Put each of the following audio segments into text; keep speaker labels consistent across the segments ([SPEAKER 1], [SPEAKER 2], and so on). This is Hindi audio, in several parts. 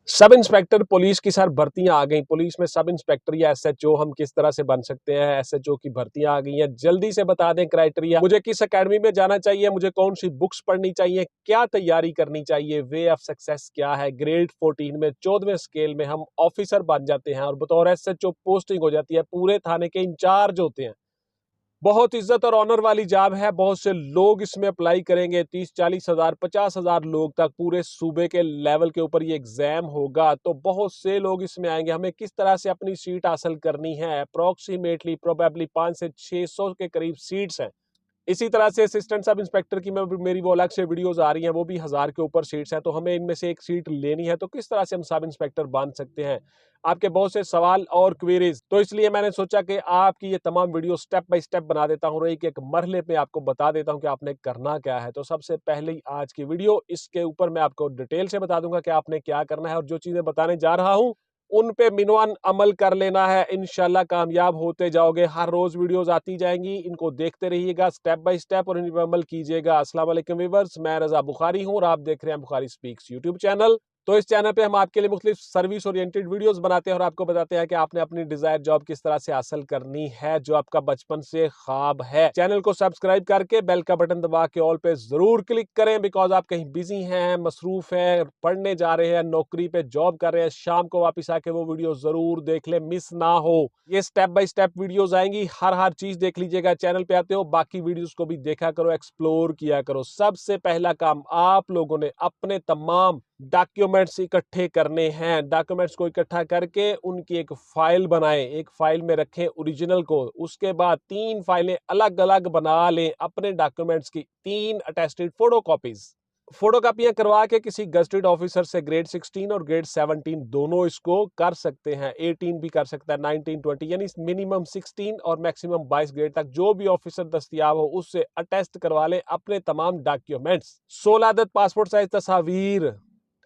[SPEAKER 1] सब इंस्पेक्टर पुलिस की सर भर्तियां आ गई। पुलिस में सब इंस्पेक्टर या एसएचओ हम किस तरह से बन सकते हैं। एसएचओ की भर्तियां आ गई हैं। जल्दी से बता दें क्राइटेरिया, मुझे किस एकेडमी में जाना चाहिए, मुझे कौन सी बुक्स पढ़नी चाहिए, क्या तैयारी करनी चाहिए, वे ऑफ सक्सेस क्या है। ग्रेड 14 में 14वें स्केल में हम ऑफिसर बन जाते हैं और बतौर एसएचओ पोस्टिंग हो जाती है। पूरे थाने के इंचार्ज होते हैं। बहुत इज्जत और ऑनर वाली जॉब है। बहुत से लोग इसमें अप्लाई करेंगे। 30-40 हजार 50 हजार लोग तक पूरे सूबे के लेवल के ऊपर ये एग्जाम होगा। तो बहुत से लोग इसमें आएंगे। हमें किस तरह से अपनी सीट हासिल करनी है। अप्रोक्सीमेटली प्रोबेबली 500 से 600 के करीब सीट्स हैं। इसी तरह से असिस्टेंट सब इंस्पेक्टर की मेरी वो अलग से वीडियोस आ रही हैं, वो भी 1000 के ऊपर सीट्स हैं। तो हमें इनमें से एक सीट लेनी है। तो किस तरह से हम सब इंस्पेक्टर बन सकते हैं। आपके बहुत से सवाल और क्वेरीज, तो इसलिए मैंने सोचा कि आपकी ये तमाम वीडियो स्टेप बाय स्टेप बना देता हूँ और एक मरहले पे आपको बता देता हूँ कि आपने करना क्या है। तो सबसे पहले आज की वीडियो, इसके ऊपर मैं आपको डिटेल से बता दूंगा कि आपने क्या करना है और जो चीजें बताने जा रहा हूँ उन पे मिनवान अमल कर लेना है। इंशाल्लाह कामयाब होते जाओगे। हर रोज वीडियोस आती जाएंगी, इनको देखते रहिएगा स्टेप बाय स्टेप और इन पे अमल कीजिएगा। अस्सलाम वालेकुम व्यूअर्स, मैं रजा बुखारी हूं और आप देख रहे हैं बुखारी स्पीक्स यूट्यूब चैनल। तो इस चैनल पे हम आपके लिए मुख्तलिफ सर्विस ओरिएंटेड वीडियोस बनाते हैं और आपको बताते हैं कि आपने अपनी डिजायर जॉब किस तरह से हासिल करनी है, जो आपका बचपन से ख्वाब है। चैनल को सब्सक्राइब करके बेल का बटन दबा के ऑल पे जरूर क्लिक करें, बिकॉज आप कहीं बिजी हैं, मसरूफ हैं, पढ़ने जा रहे हैं, नौकरी पे जॉब कर रहे हैं, शाम को वापस आके वो वीडियो जरूर देख ले, मिस ना हो। ये स्टेप बाय स्टेप वीडियोस आएंगी, हर चीज देख लीजिएगा। चैनल पे आते हो बाकी वीडियोस को भी देखा करो, एक्सप्लोर किया करो। सबसे पहला काम, आप लोगों ने अपने तमाम डॉक्यूमेंट्स इकट्ठे करने हैं। डॉक्यूमेंट्स को इकट्ठा करके उनकी एक फाइल बनाएं, एक फाइल में रखें ओरिजिनल को। उसके बाद 3 फाइलें अलग अलग बना लें अपने डॉक्यूमेंट्स की, 3 अटेस्टेड फोटोकॉपीज। फोटोकॉपियां करवा के किसी गजेटेड ऑफिसर से ग्रेड 16 और ग्रेड 17 दोनों इसको कर सकते हैं। 18 भी कर सकता है, 19 20, यानी मिनिमम 16 और मैक्सिमम 22 ग्रेड तक जो भी ऑफिसर दस्तियाब हो उससे अटेस्ट करवा ले अपने तमाम डॉक्यूमेंट्स। 16 अदद पासपोर्ट साइज तस्वीर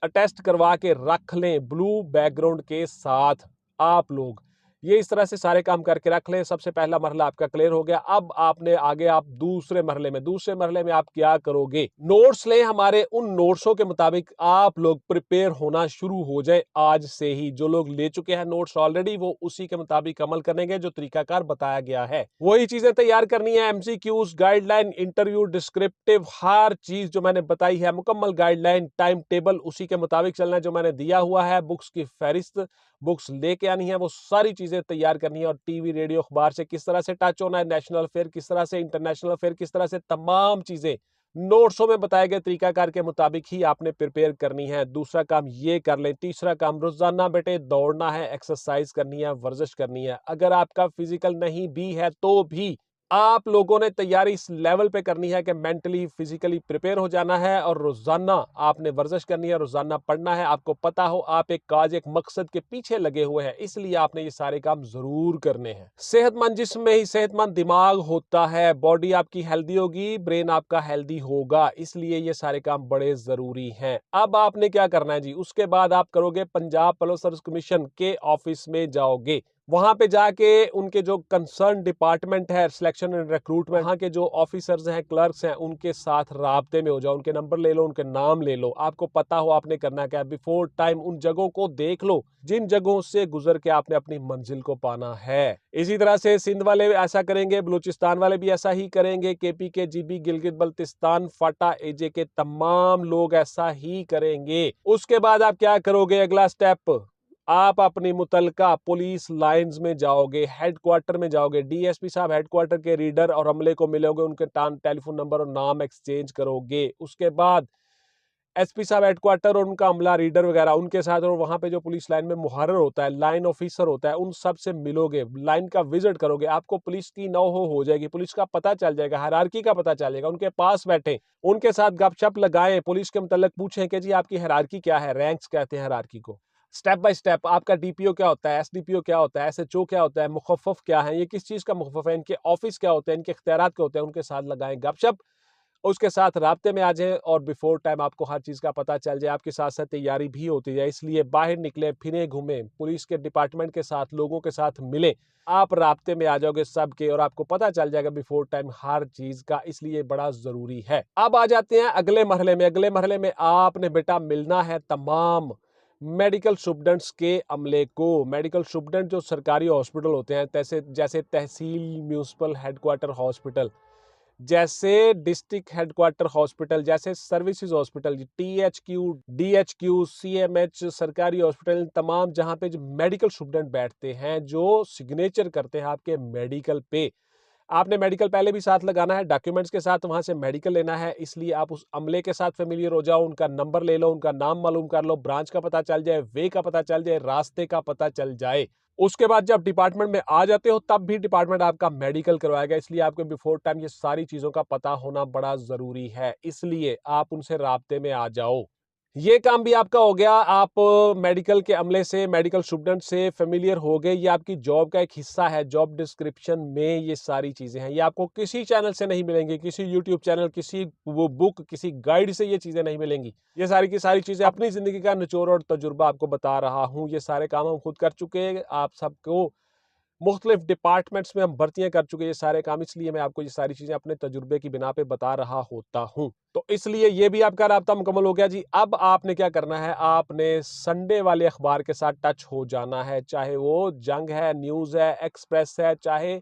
[SPEAKER 1] अटेस्ट करवा के रख लें ब्लू बैकग्राउंड के साथ। आप लोग ये इस तरह से सारे काम करके रख लें। सबसे पहला मरहला आपका क्लियर हो गया। अब आपने आगे आप दूसरे मरहले में आप क्या करोगे। नोट्स लें हमारे, उन नोट्सों के मुताबिक आप लोग प्रिपेयर होना शुरू हो जाए आज से ही। जो लोग ले चुके हैं नोट्स ऑलरेडी, वो उसी के मुताबिक अमल करेंगे जो तरीकाकार बताया गया है। वही चीजें तैयार करनी है। एमसीक्यूज, गाइडलाइन, इंटरव्यू, डिस्क्रिप्टिव, हर चीज जो मैंने बताई है, मुकम्मल गाइडलाइन, टाइम टेबल, उसी के मुताबिक चलना है जो मैंने दिया हुआ है। बुक्स की फहरिस्त, बुक्स लेके आनी है, वो सारी चीजें तैयार करनी है। और टीवी, रेडियो, अखबार से किस तरह से टच होना है, नेशनल अफेयर किस तरह से, इंटरनेशनल अफेयर किस तरह से, तमाम चीजें नोट्सों में बताए गए तरीकाकार के मुताबिक ही आपने प्रिपेयर करनी है। दूसरा काम ये कर लें। तीसरा काम, रोजाना बेटे दौड़ना है, एक्सरसाइज करनी है, वर्जिश करनी है। अगर आपका फिजिकल नहीं भी है तो भी आप लोगों ने तैयारी इस लेवल पे करनी है कि मेंटली फिजिकली प्रिपेयर हो जाना है और रोजाना आपने वर्जिश करनी है, रोजाना पढ़ना है। आपको पता हो आप एक काज, एक मकसद के पीछे लगे हुए हैं, इसलिए आपने ये सारे काम जरूर करने हैं। सेहतमंद जिस्म में ही सेहतमंद दिमाग होता है। बॉडी आपकी हेल्दी होगी, ब्रेन आपका हेल्दी होगा, इसलिए ये सारे काम बड़े जरूरी हैं। अब आपने क्या करना है जी, उसके बाद आप करोगे पंजाब पुलिस सर्विस कमीशन के ऑफिस में जाओगे। वहां पे जाके उनके जो कंसर्न डिपार्टमेंट है, सिलेक्शन एंड रिक्रूटमेंट, वहां के जो ऑफिसर्स हैं, क्लर्क्स हैं, उनके साथ राब्ते में हो जाओ। उनके नंबर ले लो, उनके नाम ले लो। आपको पता हो आपने करना क्या है। बिफोर टाइम उन जगहों को देख लो जिन जगहों से गुजर के आपने अपनी मंजिल को पाना है। इसी तरह से सिंध वाले ऐसा करेंगे, बलूचिस्तान वाले भी ऐसा ही करेंगे, केपी के जीबी, गिलगित बल्तिस्तान, फाटा, एजे के तमाम लोग ऐसा ही करेंगे। उसके बाद आप क्या करोगे, अगला स्टेप, आप अपनी मुतलका पुलिस लाइंस में जाओगे, हेडक्वार्टर में जाओगे। डीएसपी साहब हेडक्वार्टर के रीडर और अमले को मिलोगे, उनके टेलीफोन नंबर और नाम एक्सचेंज करोगे। उसके बाद एसपी साहब हेडक्वार्टर और उनका अमला, रीडर वगैरह, उनके साथ, और वहां पे जो पुलिस लाइन में मुहर्रर होता है, लाइन ऑफिसर होता है, उन सब से मिलोगे, लाइन का विजिट करोगे। आपको पुलिस की नौ हो जाएगी, पुलिस का पता चल जाएगा, हायरार्की का पता चलेगा। उनके पास बैठे, उनके साथ गपशप लगाएं, पुलिस के मुतल्लिक पूछें कि जी आपकी हायरार्की क्या है, रैंक्स कहते हैं हायरार्की को। स्टेप बाय स्टेप आपका डीपीओ क्या होता है, एसडीपीओ क्या होता है, एसएचओ क्या होता है, मुखफ़फ़ क्या है, ये किस चीज का मुखफ़फ़ है, इनके ऑफिस क्या होते हैं, इनके इख्तियारात क्या होते हैं, उनके साथ लगाएं गपशप। उसके साथ राब्ते में आ जाए और बिफोर टाइम आपको हर चीज का पता चल जाए। आपके साथ साथ तैयारी भी होती जाए, इसलिए बाहर निकले, फिरे, घूमे, पुलिस के डिपार्टमेंट के साथ, लोगों के साथ मिले, आप राब्ते में आ जाओगे सबके और आपको पता चल जाएगा बिफोर टाइम हर चीज का, इसलिए बड़ा जरूरी है। अब आ जाते हैं अगले मरहले में। अगले मरहले में आपने बेटा मिलना है तमाम मेडिकल स्टूडेंट्स के अमले को, मेडिकल स्टूडेंट जो सरकारी हॉस्पिटल होते हैं, जैसे तहसील म्यूनसिपल हेडक्वार्टर हॉस्पिटल, जैसे डिस्ट्रिक्ट हेडक्वार्टर हॉस्पिटल, जैसे services hospital, THQ, DHQ, CMH, सरकारी हॉस्पिटल, तमाम जहां पे जो मेडिकल स्टूडेंट बैठते हैं, जो सिग्नेचर करते हैं आपके मेडिकल पे, आपने मेडिकल पहले भी साथ लगाना है, डॉक्यूमेंट्स के साथ वहां से मेडिकल लेना है, इसलिए आप उस अमले के साथ फेमिलियर हो जाओ, उनका नंबर ले लो, उनका नाम मालूम कर लो, ब्रांच का पता चल जाए, वे का पता चल जाए, रास्ते का पता चल जाए। उसके बाद जब डिपार्टमेंट में आ जाते हो तब भी डिपार्टमेंट आपका मेडिकल करवाएगा, इसलिए आपको बिफोर टाइम ये सारी चीजों का पता होना बड़ा जरूरी है, इसलिए आप उनसे राब्ते में आ जाओ। ये काम भी आपका हो गया, आप मेडिकल के अमले से, मेडिकल स्टूडेंट से फेमिलियर हो गए, ये आपकी जॉब का एक हिस्सा है, जॉब डिस्क्रिप्शन में ये सारी चीजें हैं, ये आपको किसी चैनल से नहीं मिलेंगी, किसी यूट्यूब चैनल, किसी वो बुक, किसी गाइड से ये चीजें नहीं मिलेंगी। ये सारी की सारी चीजें अपनी जिंदगी का निचोड़ और तजुर्बा आपको बता रहा हूँ, ये सारे काम हम खुद कर चुके हैं, आप सबको मुख्तलिफ डिपार्टमेंट्स में हम भर्तियां कर चुके हैं ये सारे काम, इसलिए मैं आपको ये सारी चीजें अपने तजुर्बे की बिना पे बता रहा होता हूं। तो इसलिए ये भी आपका राब्ता मुकम्मल हो गया जी। अब आपने क्या करना है, आपने संडे वाले अखबार के साथ टच हो जाना है, चाहे वो जंग है, न्यूज है, एक्सप्रेस है, चाहे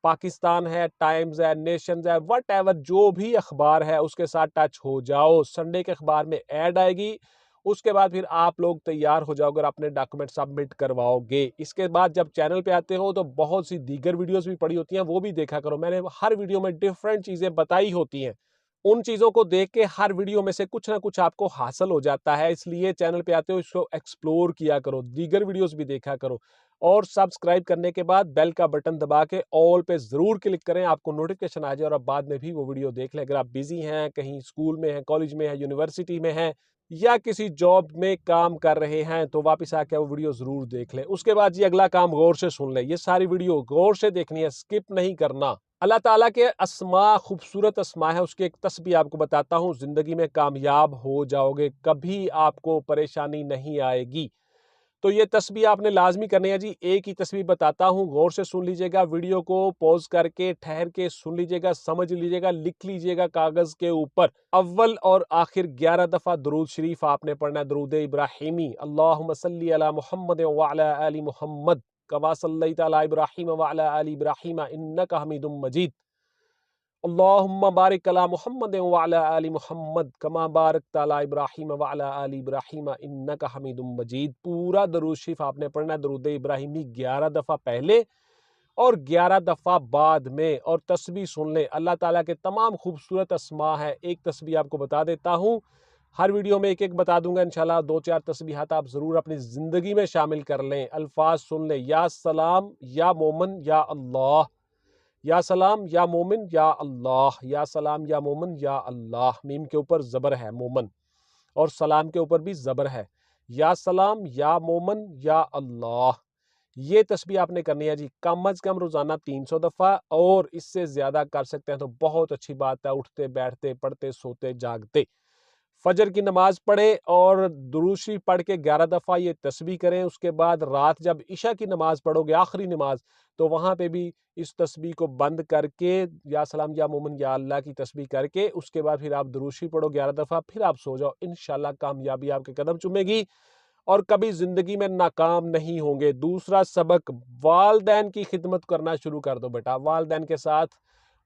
[SPEAKER 1] पाकिस्तान है, टाइम्स है, नेशंस है, वट एवर जो भी अखबार है उसके साथ टच हो जाओ। संडे के अखबार में ऐड आएगी, उसके बाद फिर आप लोग तैयार हो जाओगे और अपने डॉक्यूमेंट सबमिट करवाओगे। इसके बाद जब चैनल पे आते हो तो बहुत सी दीगर वीडियोस भी पड़ी होती हैं, वो भी देखा करो, मैंने हर वीडियो में डिफरेंट चीजें बताई होती हैं, उन चीजों को देख के हर वीडियो में से कुछ ना कुछ आपको हासिल हो जाता है, इसलिए चैनल पे आते हो इसको एक्सप्लोर किया करो, दीगर वीडियोस भी देखा करो, और सब्सक्राइब करने के बाद बेल का बटन दबा के ऑल पे जरूर क्लिक करें, आपको नोटिफिकेशन आ जाए और आप बाद में भी वो वीडियो देख लें। अगर आप बिजी हैं, कहीं स्कूल में हैं, कॉलेज में हैं, यूनिवर्सिटी में हैं, या किसी जॉब में काम कर रहे हैं, तो वापस आके वो वीडियो जरूर देख लें। उसके बाद जी अगला काम गौर से सुन लें, ये सारी वीडियो गौर से देखनी है, स्किप नहीं करना। अल्लाह ताला के अस्मा, खूबसूरत अस्मा है, उसके एक तस्बीह आपको बताता हूँ, जिंदगी में कामयाब हो जाओगे, कभी आपको परेशानी नहीं आएगी। तो ये तस्बीह आपने लाजमी करनी है जी। एक ही तस्बीह बताता हूँ, गौर से सुन लीजिएगा, वीडियो को पॉज करके ठहर के सुन लीजिएगा, समझ लीजिएगा, लिख लीजिएगा कागज के ऊपर। अव्वल और आखिर 11 दफा दुरूद शरीफ आपने पढ़ना है, दुरूद इब्राहिमी, अल्लाहुम्मा सल्ली अला मुहम्मद व अला आलि मुहम्मद कमा सल्लैता अला इब्राहीम व अला आलि इब्राहीम इन्नका हमीदुम मजीद। अल्लाहुम्मा बारिक अला मुहम्मद व अला आलि मुहम्मद कमा बारकता अला इब्राहीम व अला आलि इब्राहीम इन्नका हमीदुम मजीद। पूरा दरूद शरीफ आपने पढ़ना है, दरूद इब्राहिमी 11 दफा पहले और 11 दफा बाद में, और तस्बीह सुन लें। अल्लाह ताला के तमाम खूबसूरत अस्मा है, एक तस्बीह आपको बता देता हूँ, हर वीडियो में एक एक बता दूंगा इंशाल्लाह। 2-4 तस्बीहात आप जरूर अपनी जिंदगी में शामिल कर लें। अल्फाज सुन लें, या सलाम या मोमन या अल्लाह, या सलाम या मोमिन या अल्लाह, या सलाम या मोमिन या अल्लाह। मीम के ऊपर जबर है मोमन, और सलाम के ऊपर भी जबर है, या सलाम या मोमन या अल्लाह। ये तस्बीह आपने करनी है जी, कम अज कम रोजाना 300 दफा, और इससे ज्यादा कर सकते हैं तो बहुत अच्छी बात है, उठते बैठते पढ़ते सोते जागते। फजर की नमाज पढ़े और दुरूद शरीफ पढ़ के 11 दफा ये तस्बीह करें। उसके बाद रात जब इशा की नमाज पढ़ोगे, आखिरी नमाज, तो वहां पे भी इस तस्बीह को बंद करके या सलाम या मोमिन या अल्लाह की तस्बीह करके, उसके बाद फिर आप दुरूद शरीफ पढ़ो 11 दफा, फिर आप सो जाओ। इंशाल्लाह कामयाबी आपके कदम चूमेगी और कभी जिंदगी में नाकाम नहीं होंगे। दूसरा सबक, वालदैन की खिदमत करना शुरू कर दो बेटा, वालदैन के साथ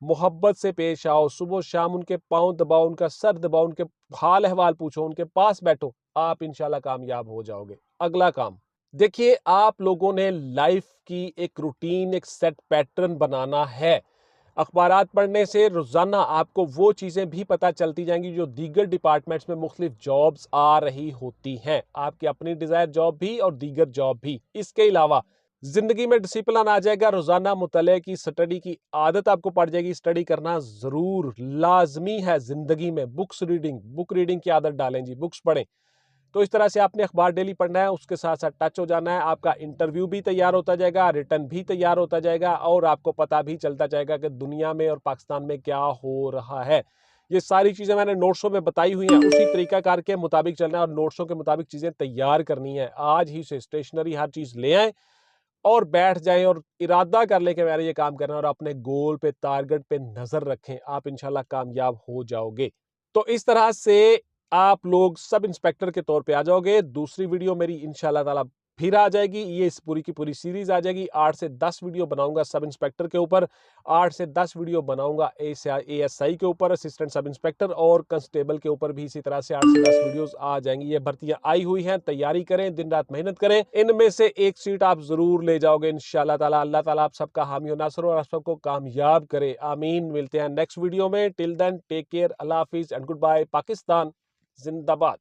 [SPEAKER 1] मोहब्बत से पेश आओ, सुबह शाम उनके पांव दबाओ, उनका सर दबाओ, उनके हाल अहवाल पूछो, उनके पास बैठो, आप इंशाल्लाह कामयाब हो जाओगे। अगला काम देखिए, आप लोगों ने लाइफ की एक रूटीन, एक सेट पैटर्न बनाना है। अखबारात पढ़ने से रोजाना आपको वो चीजें भी पता चलती जाएंगी जो दीगर डिपार्टमेंट्स में मुख्तलिफ जॉब्स आ रही होती हैं, आपकी अपनी डिजायर जॉब भी और दीगर जॉब भी। इसके अलावा जिंदगी में डिसिप्लिन आ जाएगा, रोजाना मुताले की, स्टडी की आदत आपको पड़ जाएगी। स्टडी करना जरूर लाजमी है जिंदगी में। बुक रीडिंग की आदत डालें जी, बुक्स पढ़ें। तो इस तरह से आपने अखबार डेली पढ़ना है, उसके साथ साथ टच हो जाना है। आपका इंटरव्यू भी तैयार होता जाएगा, रिटर्न भी तैयार होता जाएगा, और आपको पता भी चलता जाएगा कि दुनिया में और पाकिस्तान में क्या हो रहा है। ये सारी चीजें मैंने नोट्सों में बताई हुई हैं, उसी तरीकाकार के मुताबिक चलना है और नोट्सों के मुताबिक चीजें तैयार करनी है। आज ही से स्टेशनरी हर चीज ले आए और बैठ जाएं और इरादा कर लें कि मैंने ये काम करना है, और अपने गोल पे, टारगेट पे नजर रखें, आप इंशाल्लाह कामयाब हो जाओगे। तो इस तरह से आप लोग सब इंस्पेक्टर के तौर पे आ जाओगे। दूसरी वीडियो मेरी इंशाल्लाह ताला फिर आ जाएगी। ये इस पूरी की पूरी सीरीज आ जाएगी। 8 से 10 वीडियो बनाऊंगा सब इंस्पेक्टर के ऊपर, 8 से 10 वीडियो बनाऊंगा एएसआई के ऊपर, असिस्टेंट सब इंस्पेक्टर और कांस्टेबल के ऊपर भी इसी तरह से 8 से 10 वीडियोस आ जाएंगी। ये भर्तियां आई हुई हैं, तैयारी करें, दिन रात मेहनत करें, इनमें से एक सीट आप जरूर ले जाओगे इंशाल्लाह ताला। अल्लाह ताला आप सबका हामी और नासर और आप सबको कामयाब करे, आमीन। मिलते हैं नेक्स्ट वीडियो में। टिल देन टेक केयर, अल्लाह हाफिज एंड गुड बाय। पाकिस्तान जिंदाबाद।